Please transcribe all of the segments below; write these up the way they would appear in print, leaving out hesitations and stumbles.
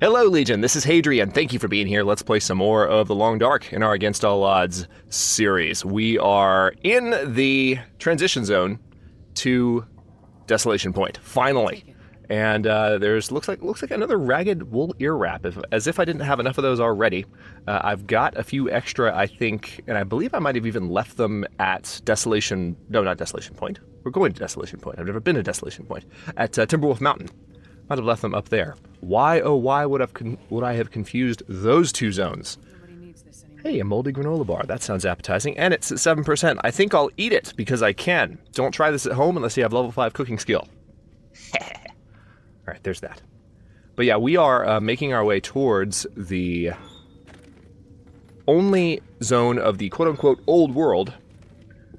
Hello, Legion. This is Hadrian. Thank you for being here. Let's play some more of The Long Dark in our Against All Odds series. We are in the transition zone to Desolation Point, finally. And there's looks like another ragged wool ear wrap, as if I didn't have enough of those already. I've got a few extra, I think, and I believe I might have even left them at Desolation. No, not Desolation Point. We're going to Desolation Point. I've never been to Desolation Point. At Timberwolf Mountain. Might have left them up there. Why, oh why would I have confused those two zones? Hey, a moldy granola bar. That sounds appetizing. And it's at 7%. I think I'll eat it because I can. Don't try this at home unless you have level 5 cooking skill. Alright, there's that. But yeah, we are making our way towards the only zone of the quote-unquote old world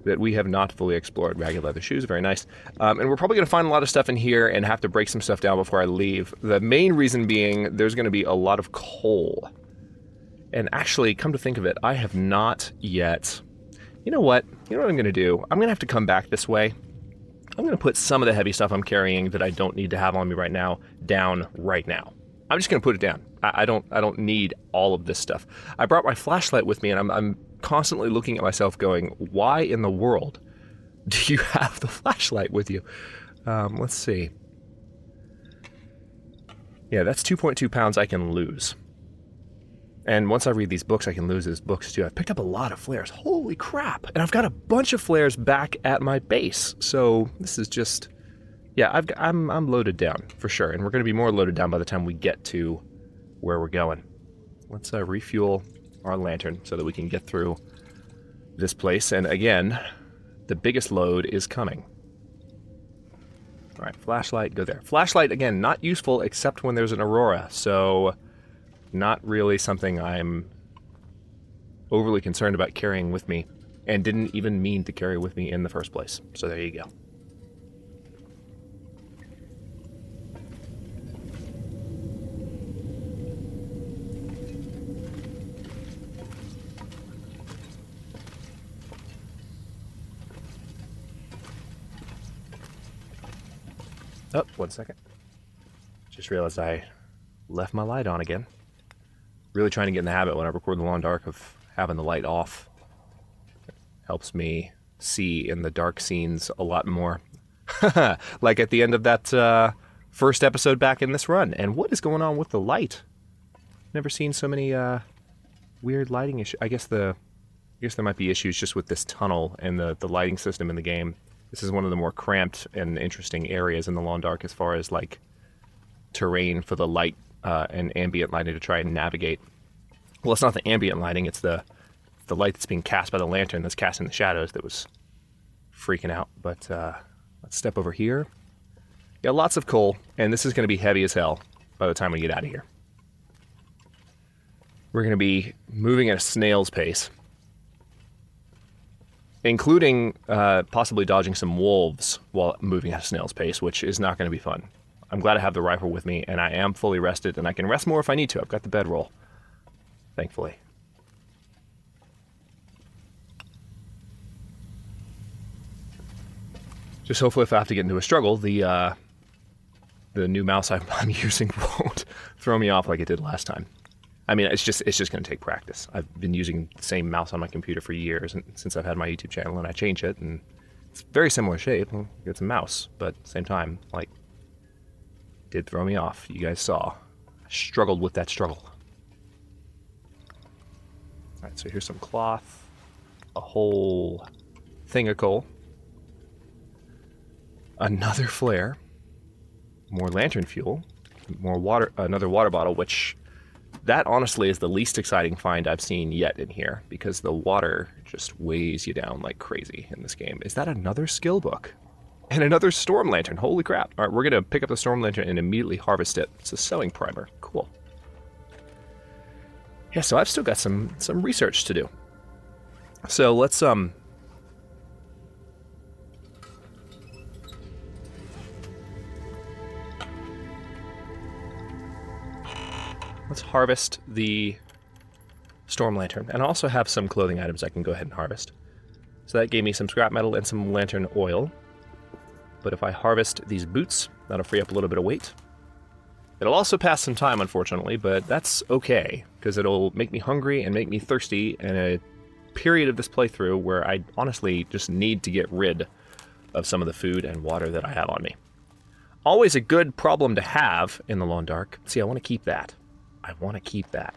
that we have not fully explored. Ragged leather shoes, very nice. And we're probably going to find a lot of stuff in here and have to break some stuff down before I leave. The main reason being there's going to be a lot of coal. And actually, come to think of it, I have not yet... You know what? You know what I'm going to do? I'm going to have to come back this way. I'm going to put some of the heavy stuff I'm carrying that I don't need to have on me right now down right now. I'm just going to put it down. I don't need all of this stuff. I brought my flashlight with me, and I'm constantly looking at myself going, why in the world do you have the flashlight with you? Let's see. Yeah, that's 2.2 pounds I can lose. And once I read these books, I can lose these books too. I've picked up a lot of flares. Holy crap. And I've got a bunch of flares back at my base. So this is just... Yeah, I'm loaded down, for sure. And we're going to be more loaded down by the time we get to where we're going. Let's refuel our lantern so that we can get through this place. And again, the biggest load is coming. All right, flashlight, go there. Flashlight, again, not useful except when there's an aurora. So not really something I'm overly concerned about carrying with me. And didn't even mean to carry with me in the first place. So there you go. Oh, 1 second. Just realized I left my light on again. Really trying to get in the habit when I record The Long Dark of having the light off. It helps me see in the dark scenes a lot more. Like at the end of that first episode back in this run. And what is going on with the light? Never seen so many weird lighting issues. I guess there might be issues just with this tunnel and the lighting system in the game. This is one of the more cramped and interesting areas in the Long Dark as far as, like, terrain for the light and ambient lighting to try and navigate. Well, it's not the ambient lighting, it's the light that's being cast by the lantern that's casting the shadows that was freaking out. But let's step over here. Yeah, lots of coal, and this is going to be heavy as hell by the time we get out of here. We're going to be moving at a snail's pace. Including possibly dodging some wolves while moving at a snail's pace, which is not going to be fun. I'm glad I have the rifle with me, and I am fully rested, and I can rest more if I need to. I've got the bedroll, thankfully. Just hopefully if I have to get into a struggle, the new mouse I'm using won't throw me off like it did last time. I mean, it's just going to take practice. I've been using the same mouse on my computer for years, and since I've had my YouTube channel, and I change it, and it's very similar shape. It's a mouse, but at the same time, like, it did throw me off. You guys saw. I struggled with that struggle. All right, so here's some cloth, a whole thing of coal, another flare, more lantern fuel, more water, another water bottle, which... That, honestly, is the least exciting find I've seen yet in here, because the water just weighs you down like crazy in this game. Is that another skill book? And another storm lantern. Holy crap. All right, we're going to pick up the storm lantern and immediately harvest it. It's a sewing primer. Cool. Yeah, so I've still got some research to do. So let's harvest the storm lantern. And I also have some clothing items I can go ahead and harvest. So that gave me some scrap metal and some lantern oil. But if I harvest these boots, that'll free up a little bit of weight. It'll also pass some time, unfortunately, but that's okay, because it'll make me hungry and make me thirsty in a period of this playthrough where I honestly just need to get rid of some of the food and water that I have on me. Always a good problem to have in the Long Dark. See, I want to keep that. I want to keep that.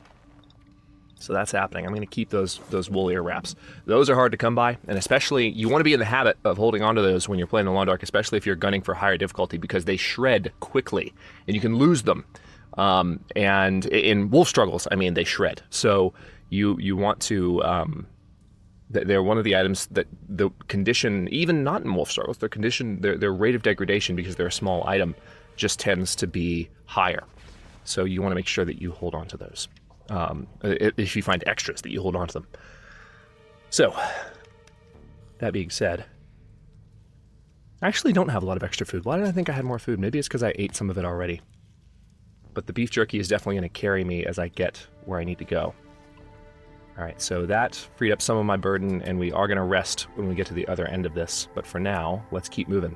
So that's happening. I'm going to keep those wool ear wraps. Those are hard to come by, and especially, you want to be in the habit of holding onto those when you're playing the Long Dark, especially if you're gunning for higher difficulty, because they shred quickly, and you can lose them. And in wolf struggles, I mean, they shred. So you want to... they're one of the items that the condition, even not in wolf struggles, their rate of degradation, because they're a small item, just tends to be higher. So you want to make sure that you hold on to those. If you find extras, that you hold on to them. So, that being said, I actually don't have a lot of extra food. Why did I think I had more food? Maybe it's because I ate some of it already. But the beef jerky is definitely going to carry me as I get where I need to go. Alright, so that freed up some of my burden, and we are going to rest when we get to the other end of this. But for now, let's keep moving.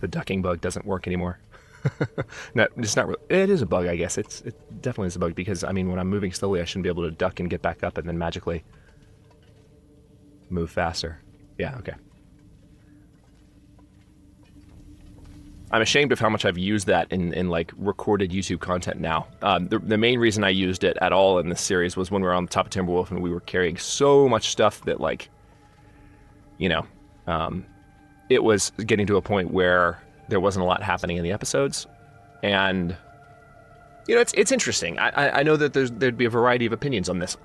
The ducking bug doesn't work anymore. No, it's not really, it is a bug, I guess. It definitely is a bug, because, I mean, when I'm moving slowly, I shouldn't be able to duck and get back up and then magically move faster. Yeah, okay. I'm ashamed of how much I've used that in like, recorded YouTube content now. The main reason I used it at all in this series was when we were on the top of Timberwolf and we were carrying so much stuff that, like, you know, it was getting to a point where there wasn't a lot happening in the episodes. And, you know, it's interesting. I know that there'd be a variety of opinions on this.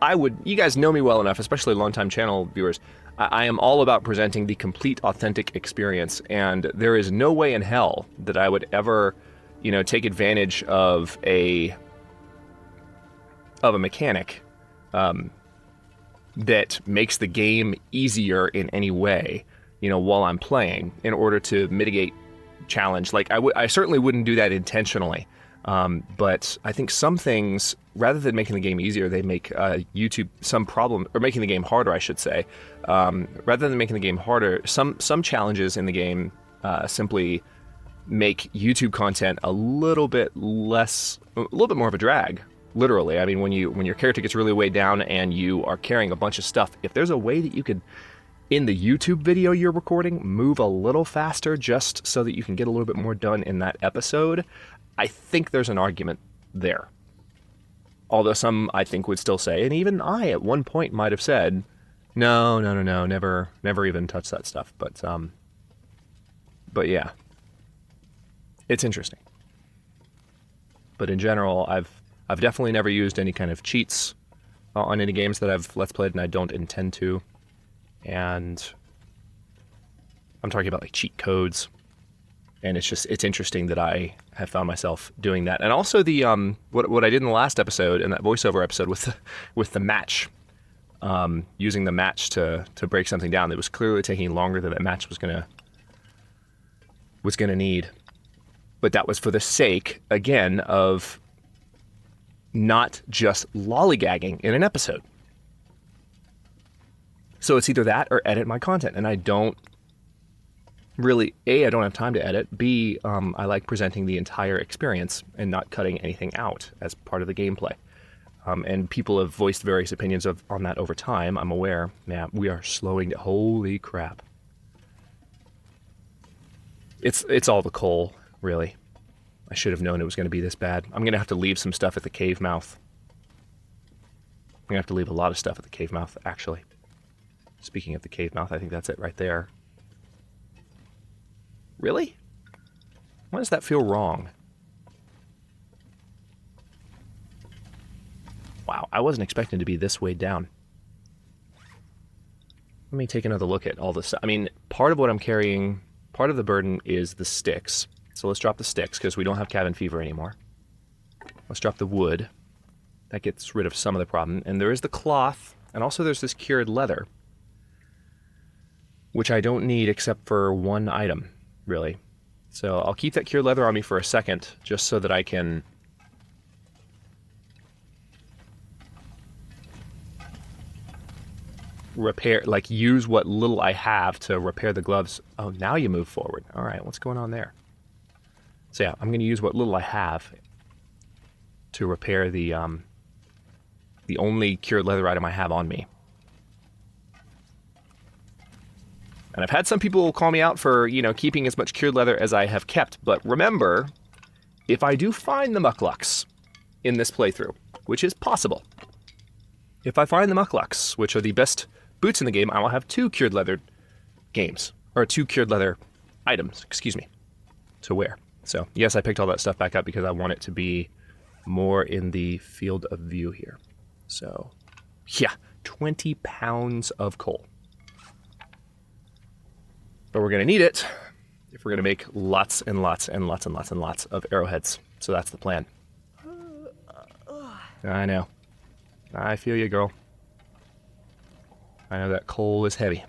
You guys know me well enough, especially longtime channel viewers. I am all about presenting the complete, authentic experience, and there is no way in hell that I would ever, you know, take advantage of a mechanic that makes the game easier in any way, you know, while I'm playing, in order to mitigate challenge. Like, I certainly wouldn't do that intentionally. But I think some things, rather than making the game easier, they make YouTube some problem, or making the game harder, I should say. Rather than making the game harder, some challenges in the game simply make YouTube content a little bit more of a drag. Literally, I mean, when your character gets really weighed down and you are carrying a bunch of stuff, if there's a way that you could, in the YouTube video you're recording, move a little faster just so that you can get a little bit more done in that episode, I think there's an argument there. Although some, I think, would still say, and even I at one point might have said, no, never even touch that stuff. But yeah, it's interesting. But in general, I've definitely never used any kind of cheats on any games that I've Let's Played, and I don't intend to. And I'm talking about, like, cheat codes. And it's interesting that I have found myself doing that. And also the what I did in the last episode, in that voiceover episode with the match, using the match to break something down that was clearly taking longer than that match was gonna need. But that was for the sake, again, of not just lollygagging in an episode. So it's either that or edit my content, and I don't really, A, I don't have time to edit, B, I like presenting the entire experience and not cutting anything out as part of the gameplay. And people have voiced various opinions on that over time, I'm aware. Yeah, we are slowing down. Holy crap. It's all the coal, really. I should have known it was going to be this bad. I'm going to have to leave some stuff at the cave mouth. I'm going to have to leave a lot of stuff at the cave mouth, actually. Speaking of the cave mouth, I think that's it right there. Really? Why does that feel wrong? Wow, I wasn't expecting to be this weighed down. Let me take another look at all this stuff. I mean, part of what I'm carrying, part of the burden is the sticks. So let's drop the sticks, because we don't have cabin fever anymore. Let's drop the wood. That gets rid of some of the problem. And there is the cloth, and also there's this cured leather, which I don't need except for one item, really. So I'll keep that cured leather on me for a second, just so that I can... repair, like use what little I have to repair the gloves. Oh, now you move forward. All right, what's going on there? So yeah, I'm going to use what little I have to repair the only cured leather item I have on me. And I've had some people call me out for, you know, keeping as much cured leather as I have kept. But remember, if I do find the mucklucks in this playthrough, which is possible, if I find the mucklucks, which are the best boots in the game, I will have 2 cured leather games, or 2 cured leather items, excuse me, to wear. So yes, I picked all that stuff back up because I want it to be more in the field of view here. So yeah, 20 pounds of coal. But we're gonna need it if we're gonna make lots and lots and lots and lots and lots of arrowheads. So that's the plan. I know. I feel you, girl. I know that coal is heavy.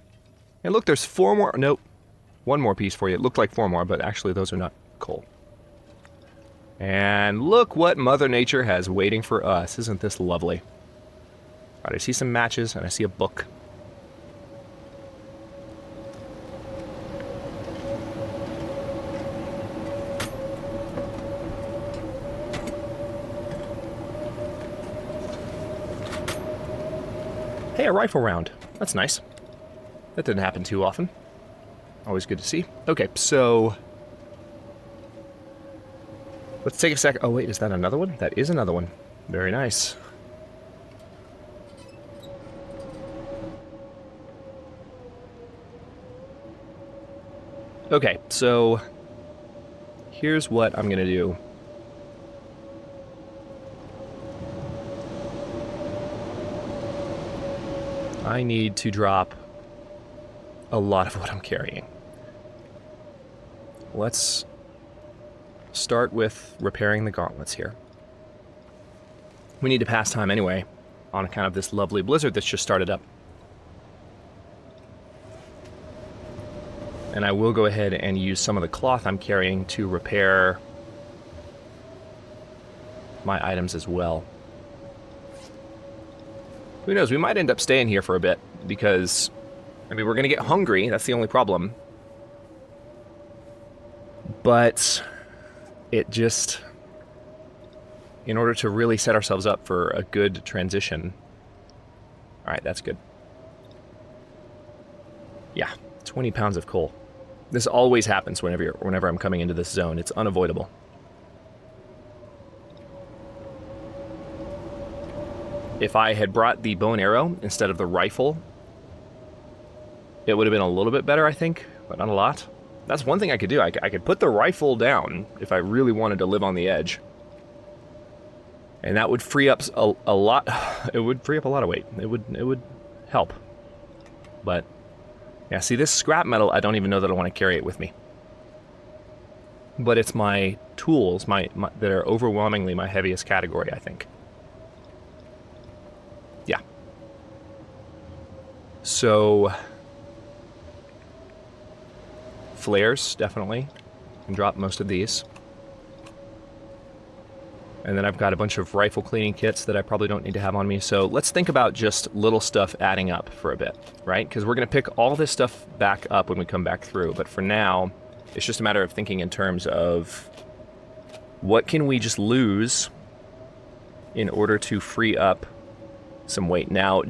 And look, there's 4 more. Nope. 1 more piece for you. It looked like 4 more, but actually those are not coal. And look what Mother Nature has waiting for us. Isn't this lovely? All right, I see some matches and I see a book. Hey, a rifle round. That's nice. That didn't happen too often. Always good to see. Okay, so let's take a sec. Oh wait, is that another one? That is another one. Very nice. Okay, so here's what I'm gonna do. I need to drop a lot of what I'm carrying. Let's start with repairing the gauntlets here. We need to pass time anyway on account of this lovely blizzard that's just started up. And I will go ahead and use some of the cloth I'm carrying to repair my items as well. Who knows, we might end up staying here for a bit, because, I mean, we're going to get hungry, that's the only problem. But it just, in order to really set ourselves up for a good transition. Alright, that's good. Yeah, 20 pounds of coal. This always happens whenever I'm coming into this zone. It's unavoidable. If I had brought the bow and arrow instead of the rifle, it would have been a little bit better, I think, but not a lot. That's one thing I could do. I could put the rifle down if I really wanted to live on the edge. And that would free up a lot. It would free up a lot of weight. It would help. But yeah, see, this scrap metal, I don't even know that I want to carry it with me. But it's my tools that are overwhelmingly my heaviest category, I think. Yeah. So flares, definitely. Can drop most of these. And then I've got a bunch of rifle cleaning kits that I probably don't need to have on me. So let's think about just little stuff adding up for a bit, right? Because we're going to pick all this stuff back up when we come back through. But for now, it's just a matter of thinking in terms of what can we just lose in order to free up some weight. Now,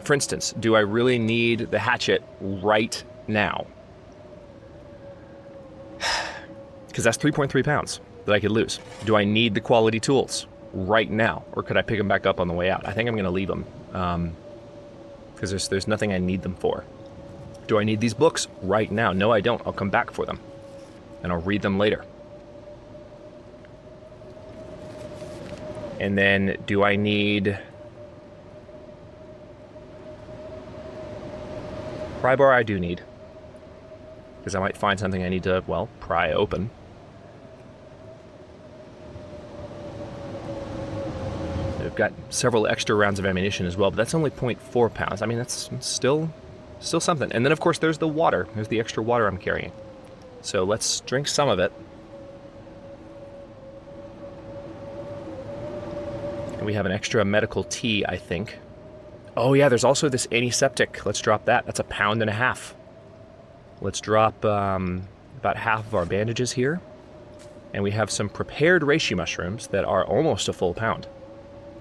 for instance, do I really need the hatchet right now? Because that's 3.3 pounds that I could lose. Do I need the quality tools right now? Or could I pick them back up on the way out? I think I'm going to leave them. Because there's nothing I need them for. Do I need these books right now? No, I don't. I'll come back for them. And I'll read them later. And then, do I need pry bar? I do need. Because I might find something I need to, well, pry open. I've got several extra rounds of ammunition as well, but that's only 0.4 pounds. I mean, that's still something. And then, of course, there's the water. There's the extra water I'm carrying. So let's drink some of it. And we have an extra medical tea, I think. Oh yeah, there's also this antiseptic. Let's drop that. That's 1.5 pounds. Let's drop about half of our bandages here. And we have some prepared reishi mushrooms that are almost a full pound.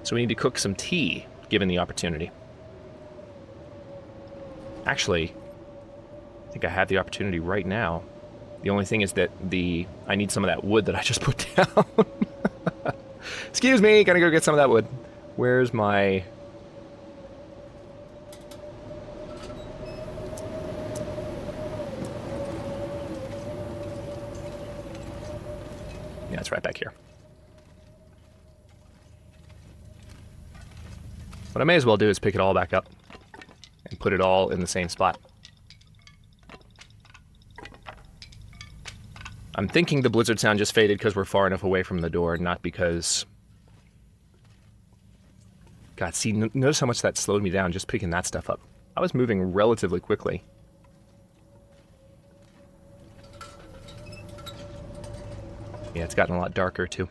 So we need to cook some tea, given the opportunity. Actually, I think I have the opportunity right now. The only thing is that I need some of that wood that I just put down. Excuse me, gotta go get some of that wood. Where's my... Yeah, it's right back here. What I may as well do is pick it all back up and put it all in the same spot. I'm thinking the blizzard sound just faded because we're far enough away from the door, not because... God, see, notice how much that slowed me down just picking that stuff up. I was moving relatively quickly. Yeah, it's gotten a lot darker, too.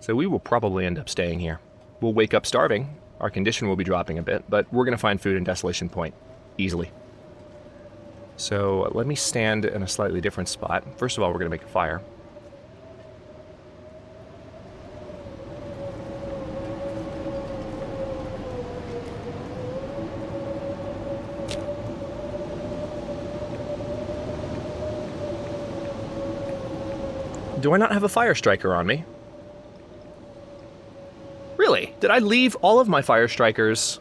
So we will probably end up staying here. We'll wake up starving. Our condition will be dropping a bit, but we're going to find food in Desolation Point. Easily. So let me stand in a slightly different spot. First of all, we're going to make a fire. Do I not have a fire striker on me? Really? Did I leave all of my fire strikers?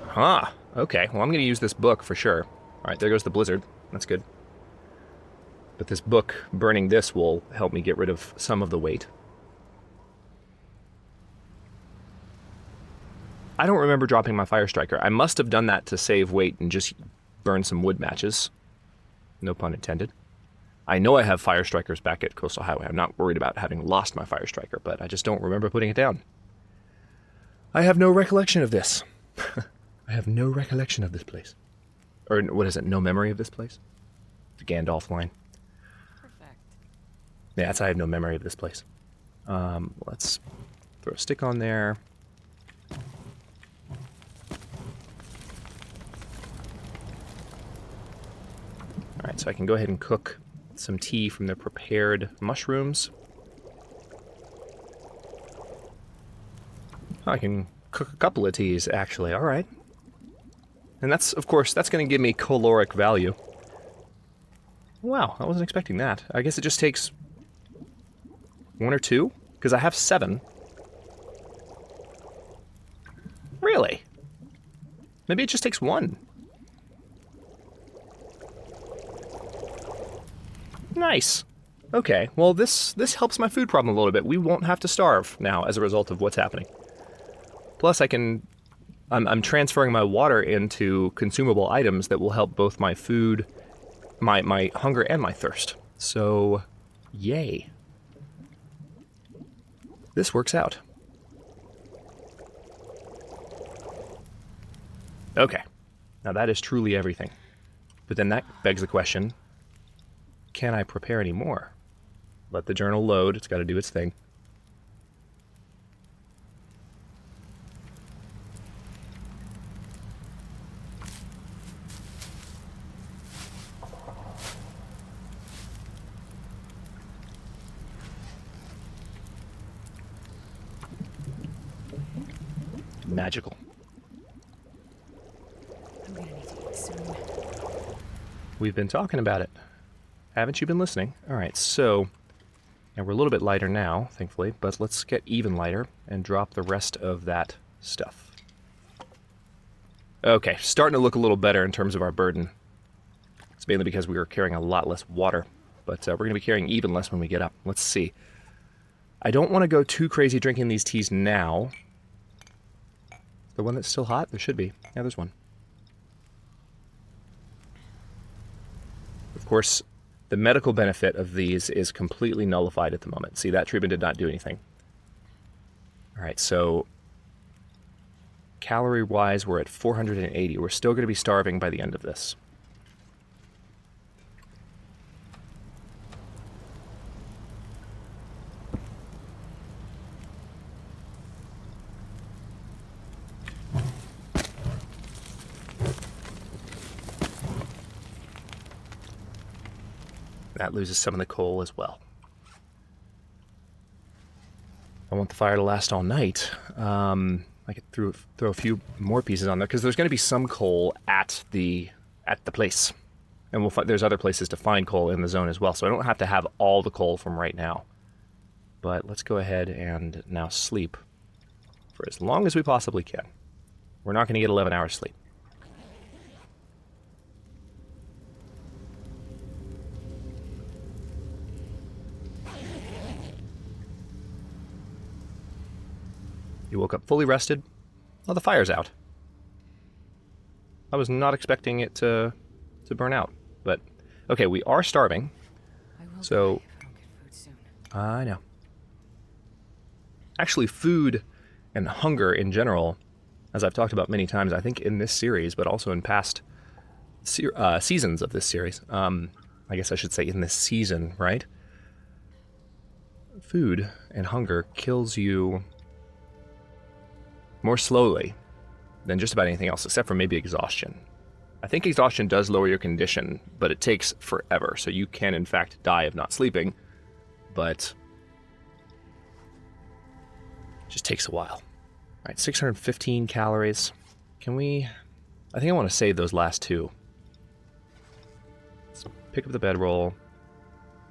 Huh. Okay, well I'm going to use this book for sure. Alright, there goes the blizzard. That's good. But this book, burning this, will help me get rid of some of the weight. I don't remember dropping my fire striker. I must have done that to save weight and just burn some wood matches. No pun intended. I know I have fire strikers back at Coastal Highway. I'm not worried about having lost my fire striker, but I just don't remember putting it down. I have no recollection of this. I have no recollection of this place. Or what is it? No memory of this place? The Gandalf line. Perfect. Yeah, that's I have no memory of this place. Let's throw a stick on there. Alright, so I can go ahead and cook some tea from the prepared mushrooms. I can cook a couple of teas, actually. Alright. And that's, of course, that's going to give me caloric value. Wow, I wasn't expecting that. I guess it just takes 1 or 2? Because I have 7. Really? Maybe it just takes 1. Nice. Okay, well this helps my food problem a little bit. We won't have to starve now as a result of what's happening. Plus I'm transferring my water into consumable items that will help both my food, my hunger and my thirst. So, yay. This works out. Okay. Now that is truly everything. But then that begs the question, can I prepare any more? Let the journal load. It's got to do its thing. Magical. I'm gonna need to eat soon. We've been talking about it. Haven't you been listening? Alright, so... And we're a little bit lighter now, thankfully, but let's get even lighter and drop the rest of that stuff. Okay, starting to look a little better in terms of our burden. It's mainly because we were carrying a lot less water, but we're going to be carrying even less when we get up. Let's see. I don't want to go too crazy drinking these teas now. The one that's still hot? There should be. Yeah, there's one. Of course, the medical benefit of these is completely nullified at the moment. See, that treatment did not do anything. Alright, so... Calorie-wise, we're at 480. We're still going to be starving by the end of this. that loses some of the coal as well. I want the fire to last all night. I could throw a few more pieces on there, because there's going to be some coal at the place. And there's other places to find coal in the zone as well, so I don't have to have all the coal from right now. But let's go ahead and now sleep for as long as we possibly can. We're not going to get 11 hours sleep. You woke up fully rested. Oh, the fire's out. I was not expecting it to burn out, but okay, we are starving. So I don't get food soon. I know. Actually, food and hunger in general, as I've talked about many times, I think in this series, but also in past seasons of this series. I guess I should say in this season, right? Food and hunger kills you more slowly than just about anything else, except for maybe exhaustion. I think exhaustion does lower your condition, but it takes forever, so you can in fact die of not sleeping, but it just takes a while. All right, 615 calories. Can we... I think I want to save those last two. Let's pick up the bedroll,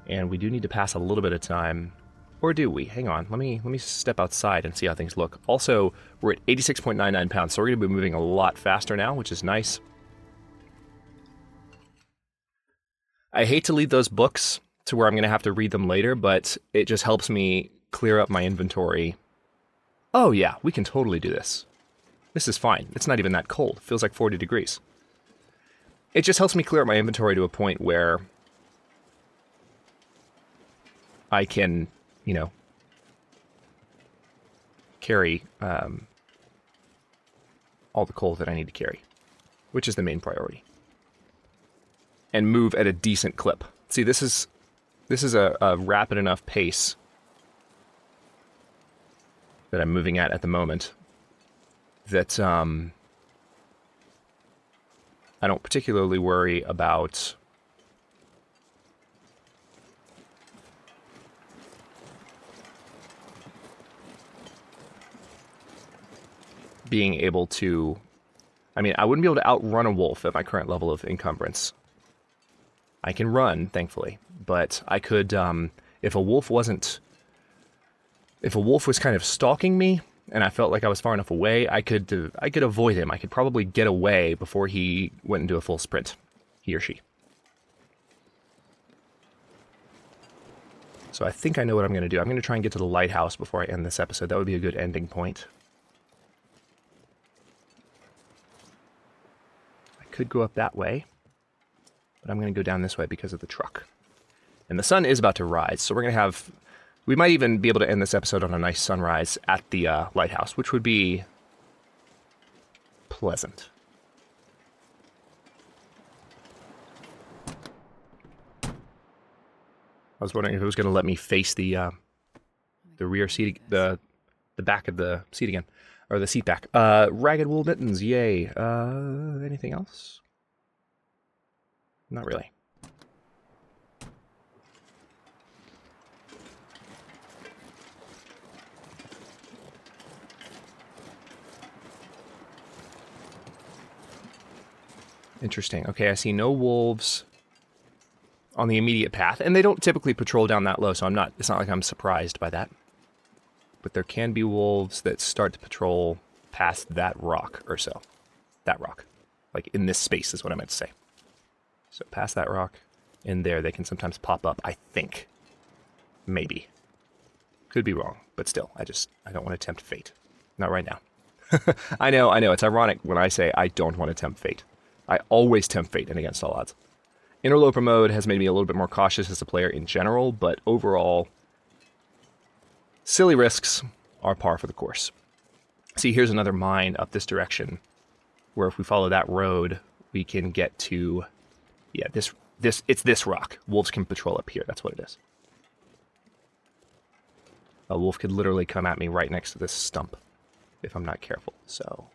and we do need to pass a little bit of time. Or do we? Hang on. Let me step outside and see how things look. Also, we're at 86.99 pounds, so we're going to be moving a lot faster now, which is nice. I hate to leave those books to where I'm going to have to read them later, but it just helps me clear up my inventory. Oh yeah, we can totally do this. This is fine. It's not even that cold. It feels like 40 degrees. It just helps me clear up my inventory to a point where I can... you know, carry all the coal that I need to carry, which is the main priority. And move at a decent clip. See, this is a rapid enough pace that I'm moving at the moment that I don't particularly worry about being able to... I mean, I wouldn't be able to outrun a wolf at my current level of encumbrance. I can run, thankfully, but I could, if a wolf was kind of stalking me, and I felt like I was far enough away, I could avoid him. I could probably get away before he went into a full sprint, he or she. So I think I know what I'm going to do. I'm going to try and get to the lighthouse before I end this episode. That would be a good ending point. I could go up that way, but I'm going to go down this way because of the truck. And the sun is about to rise, so we're going to have... we might even be able to end this episode on a nice sunrise at the lighthouse, which would be pleasant. I was wondering if it was going to let me face the rear seat, the back of the seat again, or the seat back. Ragged wool mittens, yay. Anything else? Not really. Interesting. Okay, I see no wolves on the immediate path, and they don't typically patrol down that low, so it's not like I'm surprised by that. But there can be wolves that start to patrol past that rock or so. That rock. Like in this space is what I meant to say. So past that rock, in there, they can sometimes pop up, I think. Maybe. Could be wrong, but still, I don't want to tempt fate. Not right now. I know, it's ironic when I say I don't want to tempt fate. I always tempt fate and against all odds. Interloper mode has made me a little bit more cautious as a player in general, but overall, silly risks are par for the course. See, here's another mine up this direction, where if we follow that road, we can get to, yeah, it's this rock. Wolves can patrol up here, that's what it is. A wolf could literally come at me right next to this stump if I'm not careful, so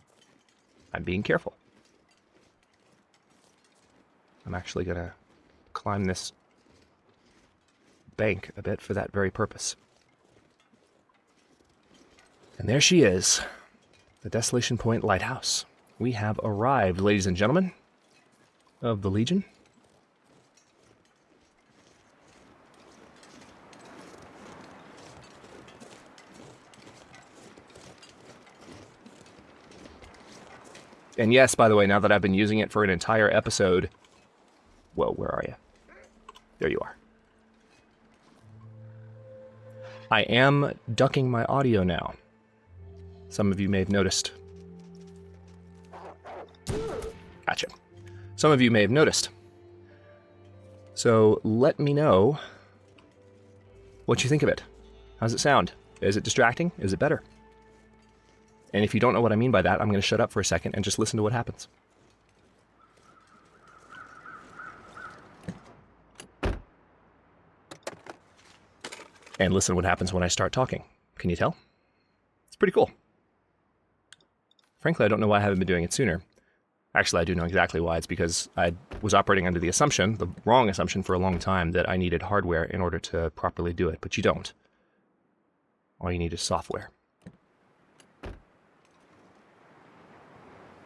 I'm being careful. I'm actually gonna climb this bank a bit for that very purpose. And there she is, the Desolation Point Lighthouse. We have arrived, ladies and gentlemen of the Legion. And yes, by the way, now that I've been using it for an entire episode... Whoa, where are you? There you are. I am ducking my audio now. Some of you may have noticed. Gotcha. Some of you may have noticed. So let me know what you think of it. How's it sound? Is it distracting? Is it better? And if you don't know what I mean by that, I'm going to shut up for a second and just listen to what happens. And listen to what happens when I start talking. Can you tell? It's pretty cool. Frankly, I don't know why I haven't been doing it sooner. Actually, I do know exactly why. It's because I was operating under the assumption, the wrong assumption for a long time, that I needed hardware in order to properly do it. But you don't. All you need is software.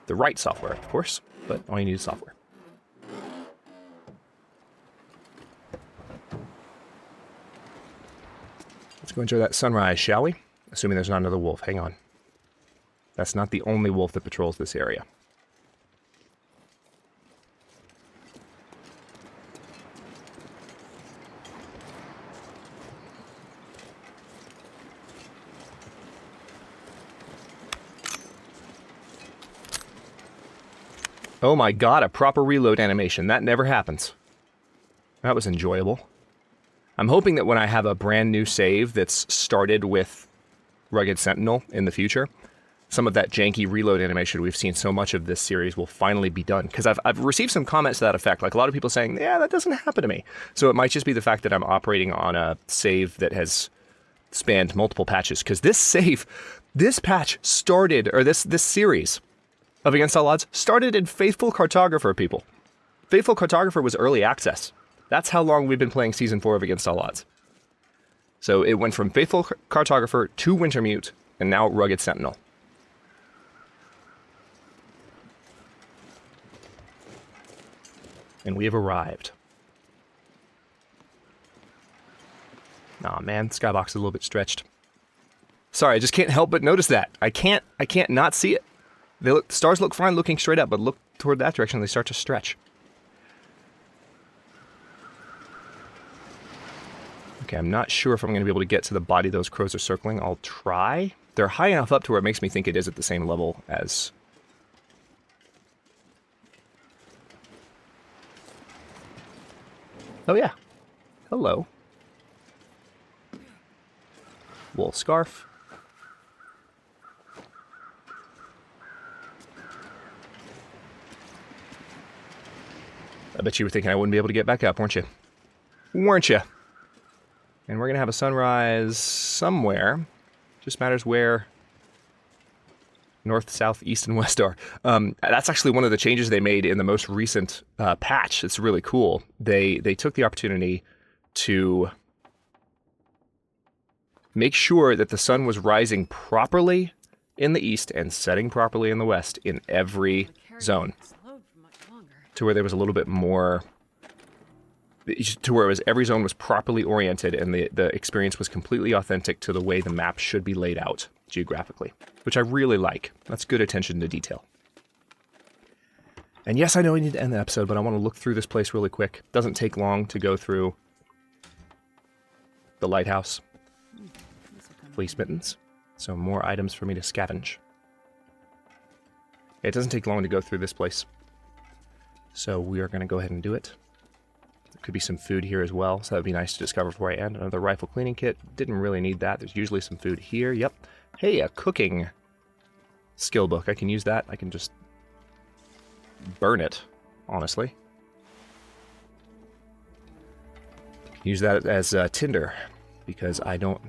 The right software, of course, but all you need is software. Let's go enjoy that sunrise, shall we? Assuming there's not another wolf. Hang on. That's not the only wolf that patrols this area. Oh my god, a proper reload animation. That never happens. That was enjoyable. I'm hoping that when I have a brand new save that's started with Rugged Sentinel in the future, some of that janky reload animation we've seen so much of this series will finally be done. Because I've received some comments to that effect, like a lot of people saying, yeah, that doesn't happen to me. So it might just be the fact that I'm operating on a save that has spanned multiple patches. Because this patch started, or this series of Against All Odds started in Faithful Cartographer, people. Faithful Cartographer was early access. That's how long we've been playing Season 4 of Against All Odds. So it went from Faithful Cartographer to Wintermute, and now Rugged Sentinel. And we have arrived. Aw, man, skybox is a little bit stretched. Sorry, I just can't help but notice that. I can't not see it. Stars look fine looking straight up, but look toward that direction, they start to stretch. Okay, I'm not sure if I'm going to be able to get to the body those crows are circling. I'll try. They're high enough up to where it makes me think it is at the same level as... Oh yeah. Hello. Wool scarf. I bet you were thinking I wouldn't be able to get back up, weren't you? Weren't you? And we're going to have a sunrise somewhere. Just matters where north, south, east, and west are. That's actually one of the changes they made in the most recent patch. It's really cool. They took the opportunity to make sure that the sun was rising properly in the east and setting properly in the west in every zone. To where there was a little bit more... To where it was every zone was properly oriented and the experience was completely authentic to the way the map should be laid out geographically, which I really like. That's good attention to detail. And yes, I know I need to end the episode, but I want to look through this place really quick. Doesn't take long to go through the lighthouse. Fleece mittens. So more items for me to scavenge. It doesn't take long to go through this place. So we are going to go ahead and do it. There could be some food here as well, so that would be nice to discover before I end. Another rifle cleaning kit. Didn't really need that. There's usually some food here. Yep. Hey, a cooking skill book. I can use that. I can just burn it, honestly. Use that as tinder, because I no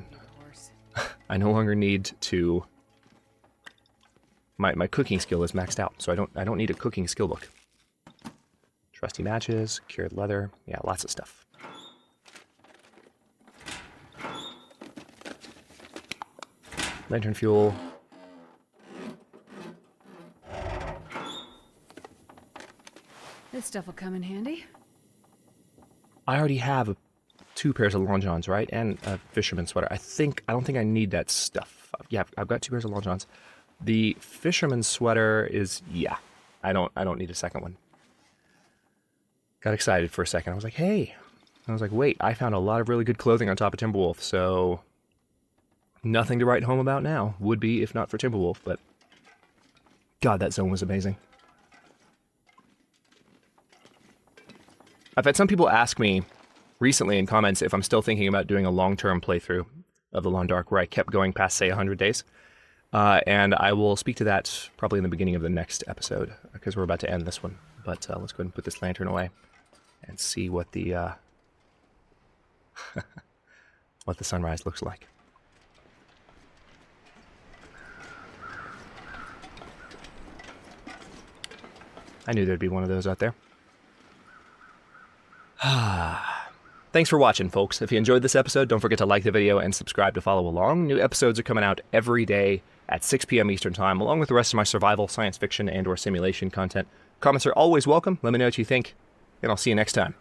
longer need to... My cooking skill is maxed out, so I don't need a cooking skill book. Trusty matches, cured leather, yeah, lots of stuff. Lantern fuel. This stuff will come in handy. I already have 2 pairs of long johns, right? And a fisherman sweater. I don't think I need that stuff. Yeah, I've got 2 pairs of long johns. The fisherman sweater is, yeah. I don't need a second one. Got excited for a second. I was like, hey. I was like, wait, I found a lot of really good clothing on top of Timberwolf, so nothing to write home about now. Would be if not for Timberwolf, but God, that zone was amazing. I've had some people ask me recently in comments if I'm still thinking about doing a long-term playthrough of the Long Dark where I kept going past, say, 100 days. And I will speak to that probably in the beginning of the next episode, because we're about to end this one. But let's go ahead and put this lantern away and see what the what the sunrise looks like. I knew there'd be one of those out there. Thanks for watching, folks. If you enjoyed this episode, don't forget to like the video and subscribe to follow along. New episodes are coming out every day at 6 p.m. Eastern Time, along with the rest of my survival, science fiction, and/or simulation content. Comments are always welcome. Let me know what you think, and I'll see you next time.